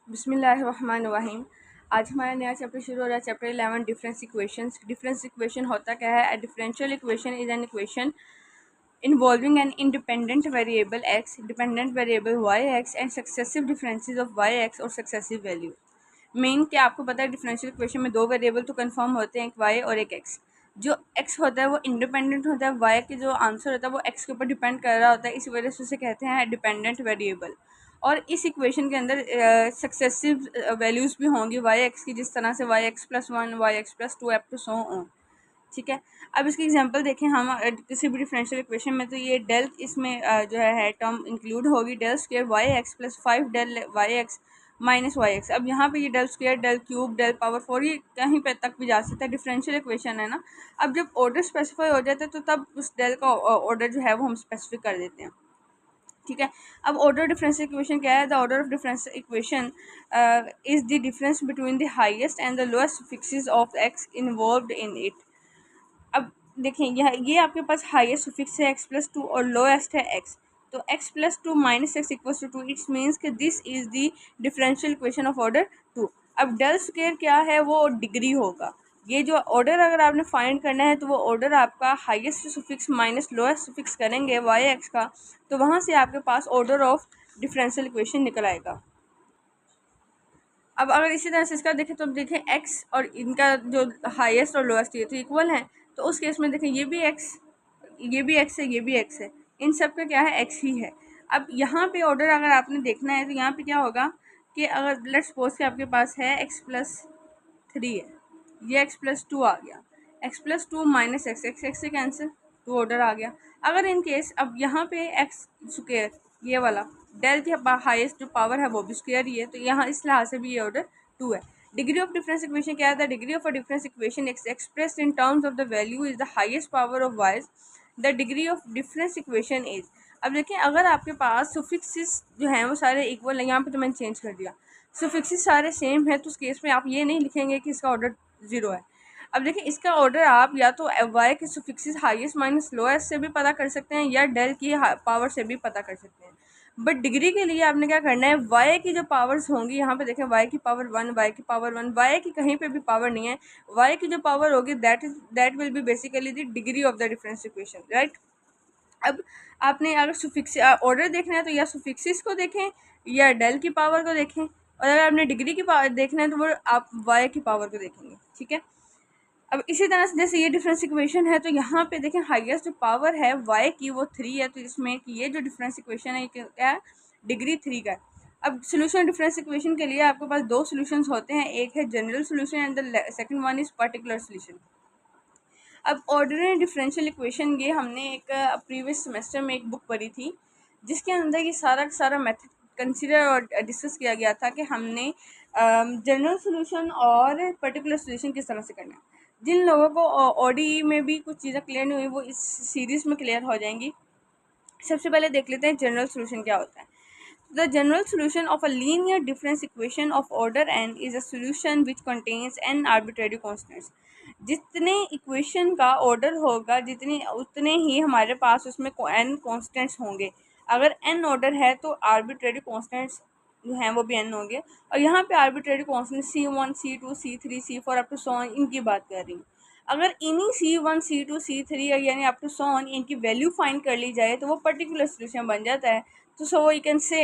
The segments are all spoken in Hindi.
बिस्मिल्लाहिर्रहमानिर्रहीम। आज हमारा नया चैप्टर शुरू हो रहा है, chapter 11 difference equations. Difference equation होता क्या है? Differential equation is an equation involving an independent variable x, dependent variable yx and successive differences of yx और successive value। मेन क्या आपको पता है, डिफरेंशियल इक्वेशन में दो वेरिएबल तो कंफर्म होते हैं, एक y और एक x। जो x होता है वो इंडिपेंडेंट होता है, y के जो आंसर होता है वो x के ऊपर डिपेंड कर रहा होता है, इस वजह से उसे कहते हैं डिपेंडेंट वेरिएबल। और इस इक्वेशन के अंदर सक्सेसिव वैल्यूज़ भी होंगी वाई एक्स की, जिस तरह से y x plus one, Y x plus two up to so on. ठीक है, अब इसकी एग्जांपल देखें हम किसी भी डिफरेंशियल इक्वेशन में, तो ये डेल इसमें जो है टर्म इंक्लूड होगी, del square y x plus 5 del y x minus y x. अब यहाँ पे ये del square, del cube, del power 4 ये कहीं पे तक भी जा सकता है, डिफरेंशियल इक्वेशन है ना। अब जब ऑर्डर स्पेसिफाई हो जाता है तो तब उस डेल का ऑर्डर जो है वो हम स्पेसिफिक कर देते हैं। ठीक है, अब ऑर्डर डिफरेंशियल इक्वेशन क्या है? The order of differential equation is the difference between the highest and the lowest fixes of x involved in it. अब देखें ये आपके पास हाईएस्ट फिक्स है x प्लस टू और लोएस्ट है x, तो x plus two minus x equals to two, it's means कि this is the differential equation of order two. अब डेल स्क्वायर क्या है? वो डिग्री होगा। ये जो ऑर्डर अगर आपने फाइंड करना है तो वो ऑर्डर आपका highest suffix minus lowest suffix करेंगे वाई एक्स का, तो वहाँ से आपके पास ऑर्डर ऑफ डिफरेंशियल इक्वेशन निकल आएगा। अब अगर इसी तरह से इसका देखें तो देखें एक्स और इनका जो हाईएस्ट और लोएस्ट ये तो इक्वल हैं, तो उस केस में देखें ये भी एक्स, ये भी एक्स है, ये भी एक्स है, इन सब का क्या है? एक्स ही है। अब यहाँ पे ऑर्डर अगर आपने देखना है तो यहाँ पे क्या होगा कि अगर लेट्स सपोज कि आपके पास है एक्स प्लस थ्री है, ये एक्स प्लस टू आ गया, x plus two minus x, x x से कैंसिल, टू ऑर्डर आ गया। अगर इन केस अब यहाँ पे एक्स स्क्वायर ये वाला डेल की हाईएस्ट जो पावर है वो भी स्क्वायर ही है, तो यहाँ इस लिहाज से भी ये ऑर्डर टू है। डिग्री ऑफ डिफरेंस इक्वेशन क्या है? The degree of a difference equation expressed in terms of the value is the highest power of wise the degree of difference equation is. अब देखिए अगर आपके पास सुफिक्सेस जो हैं वो सारे इक्वल है, यहाँ पे तो मैंने चेंज कर दिया, सुफिक्सेस सारे सेम है, तो उस केस में आप ये नहीं लिखेंगे कि इसका ऑर्डर ज़ीरो है। अब देखिए इसका ऑर्डर आप या तो वाई के सुफिक्सेस हाईएस्ट माइनस लोएस्ट से भी पता कर सकते हैं या डेल की पावर से भी पता कर सकते हैं। बट डिग्री के लिए आपने क्या करना है? वाई की जो पावर्स होंगी, यहाँ पे देखें वाई की पावर वन, वाई की पावर वन, वाई की कहीं पे भी पावर नहीं है, वाई की जो पावर होगी that will B basically the degree of the difference equation, right. अब आपने अगर सुफिक्स ऑर्डर देखना है तो या सुफिक्सिस को देखें या डेल की पावर को देखें, और अगर आपने डिग्री की पावर देखना है तो वो आप वाई की पावर को देखेंगे। ठीक है, अब इसी तरह से जैसे ये डिफरेंस इक्वेशन है तो यहाँ पे देखें हाईएस्ट जो पावर है वाई की वो थ्री है, तो इसमें कि ये जो डिफरेंस इक्वेशन है क्या है? डिग्री थ्री का है। अब सोल्यूशन डिफरेंस इक्वेशन के लिए आपके पास दो सोल्यूशंस होते हैं, एक है general solution and the second one is particular solution. अब ऑर्डिनरी डिफरेंशियल इक्वेशन ये हमने एक प्रीवियस सेमेस्टर में एक बुक पढ़ी थी, जिसके अंदर ये सारा सारा मेथड कंसिडर और डिस्कस किया गया था कि हमने जनरल सोल्यूशन और पर्टिकुलर सोल्यूशन किस तरह से करना है। जिन लोगों को ऑडी में भी कुछ चीज़ें क्लियर नहीं हुई वो इस सीरीज़ में क्लियर हो जाएंगी। सबसे पहले देख लेते हैं जनरल सोल्यूशन क्या होता है। The general solution of a linear difference equation of order n is a solution which contains n arbitrary constants। जितने इक्वेशन का ऑर्डर होगा जितने उतने ही हमारे पास उसमें n कॉन्स्टेंट्स होंगे। अगर n ऑर्डर है तो आर्बिट्रेरी कॉन्स्टेंट्स जो हैं वो भी n होंगे, और यहाँ पे arbitrary constant C1, C2, C3, C4 up to so on इनकी बात कर रही हूँ। अगर इन्हीं C1, C2, C3 यानी अप टू सो ऑन इनकी वैल्यू फाइंड कर ली जाए तो वो पर्टिकुलर सोल्यूशन बन जाता है। So you can say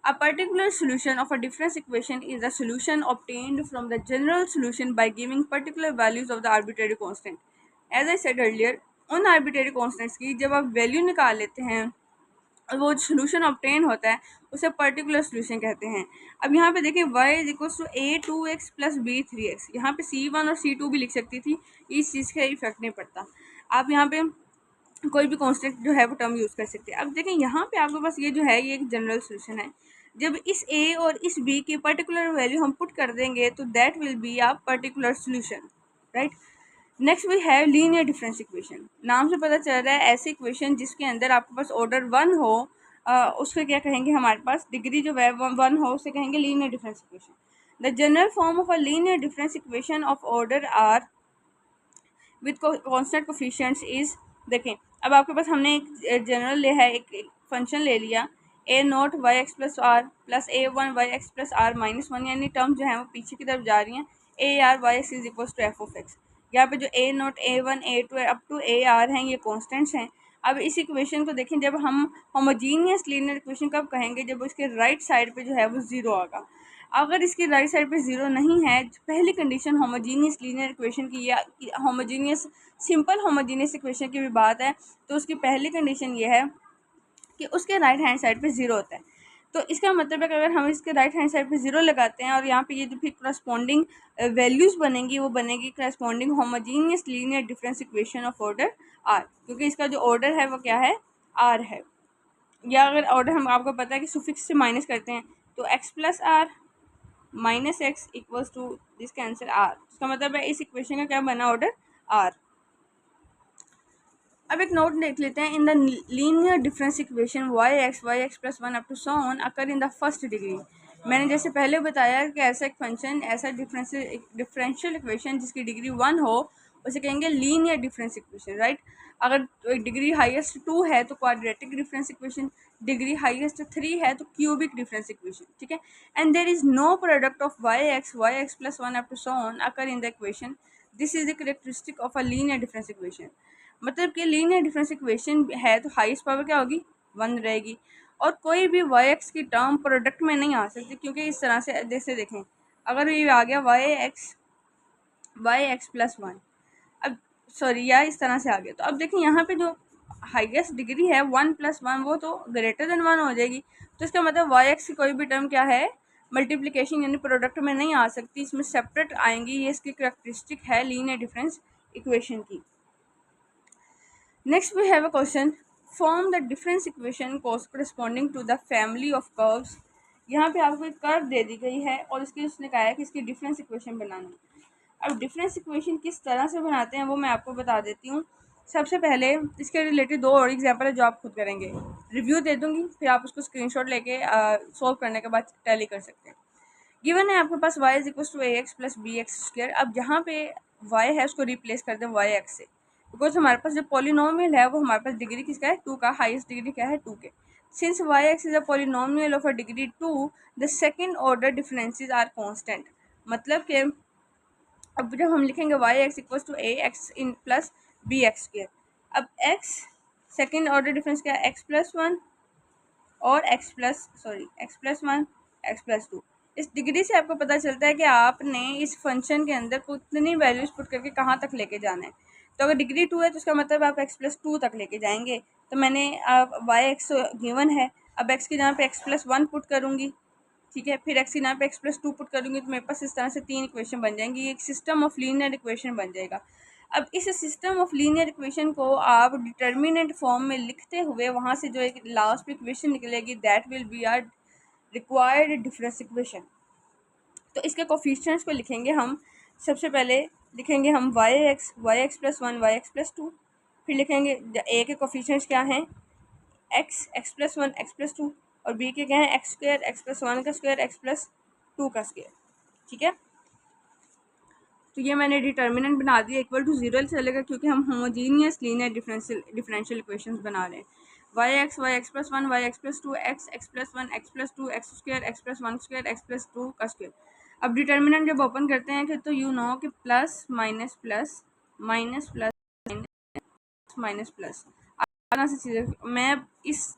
a particular solution of a difference equation is a solution obtained from the general solution by giving particular values of the arbitrary constant। As I said earlier, उन arbitrary constants की जब आप वैल्यू निकाल लेते हैं और वो सोल्यूशन ऑब्टेन होता है उसे पर्टिकुलर सोल्यूशन कहते हैं। अब यहाँ पे देखिए y is equals to a 2x plus b 3x, यहाँ पे C1 और C2 भी लिख सकती थी, इस चीज़ का इफेक्ट नहीं पड़ता। आप यहाँ पे कोई भी कॉन्स्टेंट जो है वो टर्म यूज़ कर सकते हैं। अब देखें यहाँ पे आपके पास ये जो है ये एक जनरल सोल्यूशन है। जब इस a और इस b की पर्टिकुलर वैल्यू हम पुट कर देंगे तो that will be a particular solution, right. Next we have linear difference equation. नाम से पता चल रहा है ऐसी इक्वेशन जिसके अंदर आपके पास ऑर्डर वन हो, उसको क्या कहेंगे? हमारे पास डिग्री जो है वन हो उसे कहेंगे linear difference equation. The general form of a linear difference equation of order r with constant coefficients is. देखें अब आपके पास हमने एक जनरल ले है, एक फंक्शन ले लिया, A naught Y x plus R plus A one Y x plus are minus one, यानी टर्म जो है वो पीछे की तरफ जा रही हैं। A R Y x is equal to F of X. यहाँ पे जो A naught A one A two up to A R हैं ये कॉन्स्टेंट्स हैं। अब इस इक्वेशन को देखें, जब हम होमोजीनियस लीनियर इक्वेशन कब कहेंगे, जब उसके राइट साइड पे जो है वो ज़ीरो आएगा। अगर इसकी राइट साइड पे ज़ीरो नहीं है, पहली कंडीशन होमोजीनियस लीनियर इक्वेशन की या होमोजीनियस सिंपल होमोजीनियस इक्वेशन की भी बात है, तो उसकी पहली कंडीशन ये है कि उसके राइट हैंड साइड पे ज़ीरो होता है। तो इसका मतलब है कि अगर हम इसके राइट हैंड साइड पे ज़ीरो लगाते हैं और यहाँ पे ये जो फिर करस्पॉन्डिंग वैल्यूज़ बनेंगी वो बनेगी corresponding homogeneous linear difference equation of order r, क्योंकि इसका जो ऑर्डर है वो क्या है, आर है। या अगर ऑर्डर हम आपको पता है कि सुफिक्स से माइनस करते हैं तो x plus are minus x equals to this cancel r, इसका मतलब है इस इक्वेशन का क्या बना, ऑर्डर आर। अब एक नोट देख लेते हैं। In the linear difference equation y x plus one up to so on occur in the first degree. मैंने जैसे पहले बताया कि ऐसा एक फंक्शन, ऐसा डिफरेंशियल इक्वेशन जिसकी डिग्री वन हो उसे कहेंगे लीनियर डिफरेंस इक्वेशन, राइट। अगर डिग्री हाईएस्ट टू है तो quadratic difference equation, degree highest three है तो क्यूबिक डिफरेंस इक्वेशन, ठीक है। And there is no product of y x plus one up to so on occur in the equation, this is the characteristic of a linear difference equation. मतलब कि लीनियर डिफरेंस इक्वेशन है तो हाईएस्ट पावर क्या होगी, वन रहेगी। और कोई भी वाई एक्स की टर्म प्रोडक्ट में नहीं आ सकती, क्योंकि इस तरह से जैसे देखें, अगर ये आ गया वाई एक्स प्लस वन, अब सॉरी या इस तरह से आ गया, तो अब देखें यहाँ पे जो हाईएस्ट डिग्री है वन प्लस वन वो तो ग्रेटर देन वन हो जाएगी। तो इसका मतलब वाई एक्स की कोई भी टर्म क्या है, मल्टीप्लिकेशन यानी प्रोडक्ट में नहीं आ सकती, इसमें सेपरेट आएंगी। ये इसकी करेक्टरिस्टिक है लीनियर डिफरेंस इक्वेशन की। Next we have a question. Form the difference equation corresponding to the family of curves. यहाँ पे आपको एक कर्व दे दी गई है और इसकी उसने कहा है कि इसकी डिफरेंस इक्वेशन बनानी है। अब डिफरेंस इक्वेशन किस तरह से बनाते हैं वो मैं आपको बता देती हूँ। सबसे पहले इसके रिलेटेड दो और एग्जाम्पल है जो आप खुद करेंगे, रिव्यू दे दूँगी, फिर आप उसको स्क्रीनशॉट लेके सॉल्व करने के बाद टैली कर सकते हैं। गिवन है आपके पास y is equal to a x plus b x square. अब जहाँ पे y है उसको रिप्लेस कर दें वाई एक्स से, बिकॉज हमारे पास जो पॉलिनोमियल है वो हमारे पास डिग्री किसका है, टू का, हाईएस्ट डिग्री क्या है, टू के। Since y x is a polynomial of a degree two, the second order differences are constant. मतलब कि अब जब हम लिखेंगे y x equal to a x in plus b x square, अब एक्स सेकेंड ऑर्डर डिफरेंस क्या है, एक्स प्लस वन और x plus one x plus two. इस डिग्री से आपको पता चलता है कि आपने इस फंक्शन के अंदर कितनी वैल्यूज पुट करके कहाँ तक लेके जाना है। तो अगर डिग्री टू है तो उसका मतलब आप एक्स प्लस टू तक लेके जाएंगे। तो मैंने वाई एक्स गिवन है, अब एक्स की जगह पे एक्स प्लस वन पुट करूँगी, ठीक है, फिर एक्स की जगह पे एक्स प्लस टू पुट करूँगी, तो मेरे पास इस तरह से तीन इक्वेशन बन जाएंगी, एक सिस्टम ऑफ लीनियर इक्वेशन बन जाएगा। अब इस सिस्टम ऑफ लीनियर इक्वेशन को आप डिटर्मिनेंट फॉर्म में लिखते हुए वहाँ से जो एक लास्ट इक्वेशन निकलेगी that will be our required difference equation. तो इसके कोफिशिएंट्स को लिखेंगे हम। सबसे पहले लिखेंगे हम y x plus one Y x plus two, फिर लिखेंगे ए के कोफिशिएंट्स क्या हैं, x plus one x plus two, और बी के क्या है, x square x plus one का स्क्वायर एक्स प्लस टू का स्क्वायर, ठीक है। तो ये मैंने डिटर्मिनेंट बना दिया, इक्वल टू जीरो चलेगा क्योंकि हम होमोजीनियस लीनियर डिफरेंशियल इक्वेशंस बना रहे हैं। Y x plus one Y x plus two x plus one x plus two x square x plus one square x plus two का स्क्वायर। अब डिटर्मिनेंट जब ओपन करते हैं कि तो यू नो कि plus minus plus minus plus minus plus से चीज़ें मैं इस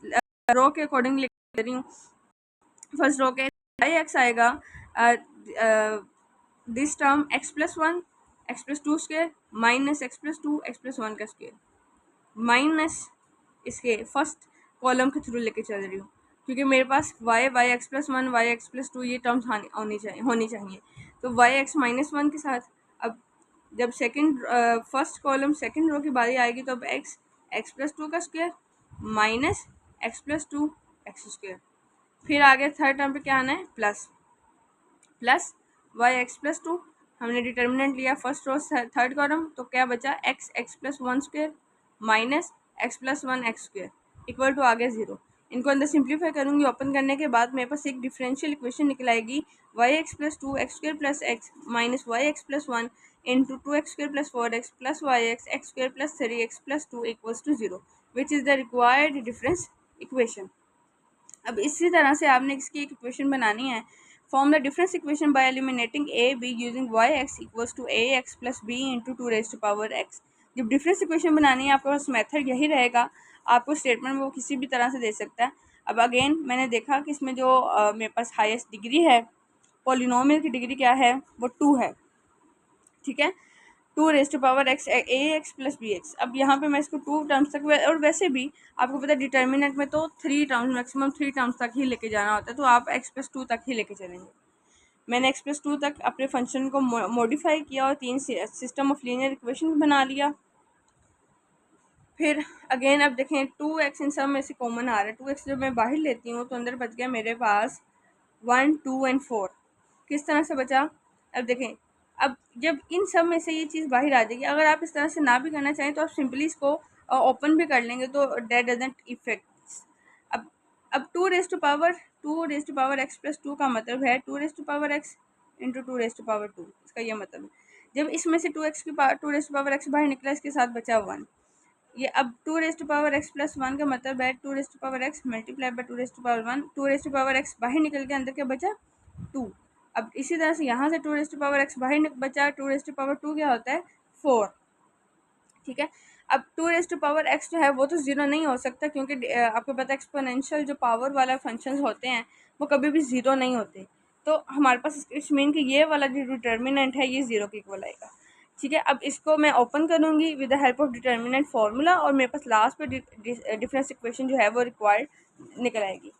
रो के अकॉर्डिंग लिख रही हूँ। फर्स्ट रो के वाई एक्स आएगा this term X plus one x plus two square minus X plus two x plus one का स्क्वायर, माइनस इसके फर्स्ट कॉलम के थ्रू लेके चल रही हूँ क्योंकि मेरे पास Y x plus one Y x plus two ये टर्म्स होनी चाहिए। तो वाई एक्स माइनस वन के साथ, अब जब second first column second row की बारी आएगी तो अब एक्स प्लस टू का square minus X plus two x square, फिर आगे थर्ड टर्म पे क्या आना है, plus Y x plus two. हमने डिटर्मिनेंट लिया फर्स्ट रो थर्ड कॉलम, तो क्या बचा, X plus one square minus X plus one X square equal to आ गया जीरो। इनको अंदर सिंप्लीफाई करूँगी, ओपन करने के बाद मेरे पास एक डिफरेंशियल इक्वेशन निकल आएगी, y x plus two x square plus x minus y x plus one into two x square plus four x plus Y x square plus three x plus two equals to zero, which is the required difference equation. अब इसी तरह से आपने इसकी एक इक्वेशन बनानी है। Form the difference equation by eliminating a b using y x equals to a x plus b into two raise to power x. जब डिफरेंस इक्वेशन बनानी है आपके पास मेथड यही रहेगा, आपको स्टेटमेंट वो किसी भी तरह से दे सकता है। अब अगेन मैंने देखा कि इसमें जो मेरे पास हाईएस्ट डिग्री है, पॉलिनोमियल की डिग्री क्या है, वो 2 है, ठीक है, 2 raise to power x a x plus b x. अब यहाँ पे मैं इसको 2 टर्म्स तक, और वैसे भी आपको पता है डिटर्मिनेंट में तो 3 टर्म्स, मैक्सिमम 3 टर्म्स तक ही लेके जाना होता है, तो आप एक्स प्लस 2 तक ही लेके चलेंगे। मैंने एक्स प्लस 2 तक अपने फंक्शन को मॉडिफाई किया और 3 सिस्टम ऑफ लीनियर इक्वेशन बना लिया। फिर अगेन अब देखें 2x इन सब में से कॉमन आ रहा है, 2x जब मैं बाहर लेती हूँ तो अंदर बच गया मेरे पास 1 2 एंड 4। किस तरह से बचा, अब देखें, अब जब इन सब में से ये चीज़ बाहर आ जाएगी, अगर आप इस तरह से ना भी करना चाहें तो आप सिंपली इसको ओपन भी कर लेंगे, तो डेट डजंट इफेक्ट। अब 2 raise to power x plus 2 का मतलब है 2 raise to power x into 2 raise to power 2। इसका ये मतलब है जब इसमें से 2x की power 2 raise to power x बाहर निकला, इसके साथ बचा 1। ये अब 2 raise to power x plus 1 का मतलब है 2 raise to power x multiply by 2 raise to power 1। 2 raise to power x बाहर निकल के अंदर क्या बचा, 2। अब इसी तरह से यहाँ से 2 रेज टू पावर एक्स बाहर बचा, 2 रेज टू पावर 2 क्या होता है, 4, ठीक है। अब 2 रेज टू पावर एक्स जो है वो तो ज़ीरो नहीं हो सकता, क्योंकि आपको पता है एक्सपोनेंशियल जो पावर वाला फंक्शंस होते हैं वो कभी भी ज़ीरो नहीं होते। तो हमारे पास इट्स मीन कि ये वाला जो डिटर्मिनेंट है ये ज़ीरो के इक्वल आएगा, ठीक है। अब इसको मैं ओपन करूँगी with the help of determinant formula, और मेरे पास लास्ट पे डिफरेंस इक्वेशन जो है वो रिक्वायर्ड निकल आएगी।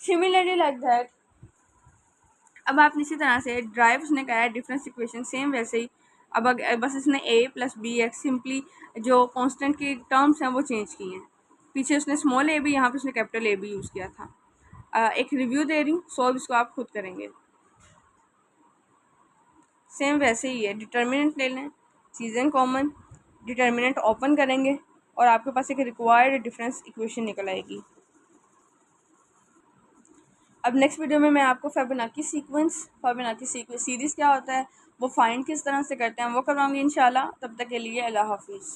सिमिलरली लाइक दैट अब आप इसी तरह से ड्राइव उसने कहा है डिफरेंस इक्वेशन सेम वैसे ही। अब बस इसने a plus b x simply जो कांस्टेंट की टर्म्स हैं वो चेंज की हैं। पीछे उसने स्मॉल ए भी, यहाँ पे उसने कैपिटल ए भी यूज़ किया था। एक रिव्यू दे रही हूँ, सॉल्व इसको आप खुद करेंगे। सेम वैसे ही है, डिटर्मिनेंट ले लें, चीज़ें कॉमन, डिटर्मिनेंट ओपन करेंगे और आपके पास एक रिक्वायर्ड डिफरेंस इक्वेशन निकल आएगी। अब नेक्स्ट वीडियो में मैं आपको फिबोनाची सीरीज़ क्या होता है, वो फाइंड किस तरह से करते हैं, वो करवाऊँगी इंशाल्लाह। तब तक के लिए अल्लाह हाफिज़।